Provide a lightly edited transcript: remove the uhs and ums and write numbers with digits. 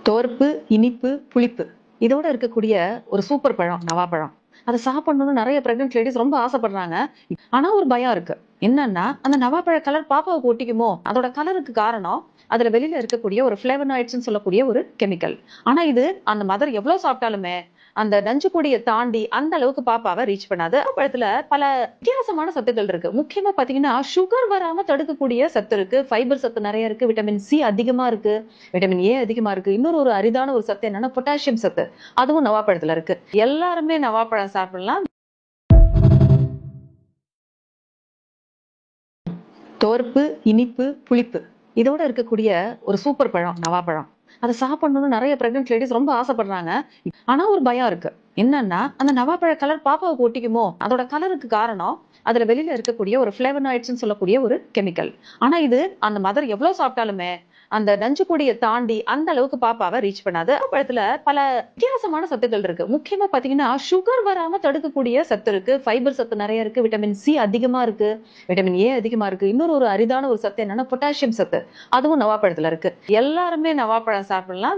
துவர்ப்பு, இனிப்பு, புளிப்பு. இதோட இருக்கக்கூடிய ஒரு சூப்பர் பழம் நவாப்பழம். அத சாப்பிடணும்னு நெறைய பிரெக்னன்ட் லேடீஸ் ரொம்ப ஆசைப்படுறாங்க. ஆனா ஒரு பயம் இருக்கு. என்னன்னா, அந்த நவாப்பழ கலர் பாப்பாவுக்கு ஒட்டிக்குமோ? அதோட கலருக்கு காரணம், அதுல வெளியில இருக்கக்கூடிய ஒரு ஃப்ளேவனாய்ட்ஸ்ன்னு சொல்லக்கூடிய ஒரு கெமிக்கல். ஆனா இது அந்த மதர் எவ்ளோ சாப்பிட்டாலுமே, அந்த நஞ்சுக்கொடிய தாண்டி அந்த அளவுக்கு பாப்பாவ ரீச் பண்ணாது. பழத்துல பல வித்தியாசமான சத்துக்கள் இருக்கு. முக்கியமா பாத்தீங்கன்னா, சுகர் வராம தடுக்கக்கூடிய சத்து இருக்கு. ஃபைபர் சத்து நெறைய இருக்கு. விட்டமின் சி அதிகமா இருக்கு. விட்டமின் ஏ அதிகமா இருக்கு. இன்னொரு ஒரு அரிதான ஒரு சத்து என்னன்னா பொட்டாசியம் சத்து. அதுவும் நவாப்பழத்துல இருக்கு. எல்லாருமே நவாப்பழம் சாப்பிடலாம். துவர்ப்பு, இனிப்பு, புளிப்பு. இதோட இருக்கக்கூடிய ஒரு சூப்பர் பழம் நவாப்பழம். அத சாப்பிடணும்னு நெறைய பிரெக்னன்ட் லேடீஸ் ரொம்ப ஆசைப்படுறாங்க. ஆனா ஒரு பயம் இருக்கு. என்னன்னா, அந்த நவாப்பழ கலர் பாப்பாவுக்கு ஒட்டிக்குமோ? அதோட கலருக்கு காரணம், அதுல வெளியில இருக்கக்கூடிய ஒரு ஃப்ளேவனாய்ட்ஸ்ன்னு சொல்லக்கூடிய ஒரு கெமிக்கல். ஆனா இது அந்த மதர் எவ்ளோ சாப்பிட்டாலுமே, அந்த நஞ்சுக்கொடிய தாண்டி அந்த அளவுக்கு பாப்பாவ ரீச் பண்ணாது. பழத்துல பல வித்தியாசமான சத்துக்கள் இருக்கு. முக்கியமா பாத்தீங்கன்னா, சுகர் வராம தடுக்கக்கூடிய சத்து இருக்கு. ஃபைபர் சத்து நெறைய இருக்கு. விட்டமின் சி அதிகமா இருக்கு. விட்டமின் ஏ அதிகமா இருக்கு. இன்னொரு ஒரு அரிதான ஒரு சத்து என்னன்னா பொட்டாசியம் சத்து. அதுவும் நவாப்பழத்துல இருக்கு. எல்லாருமே நவாப்பழம் சாப்பிடலாம்.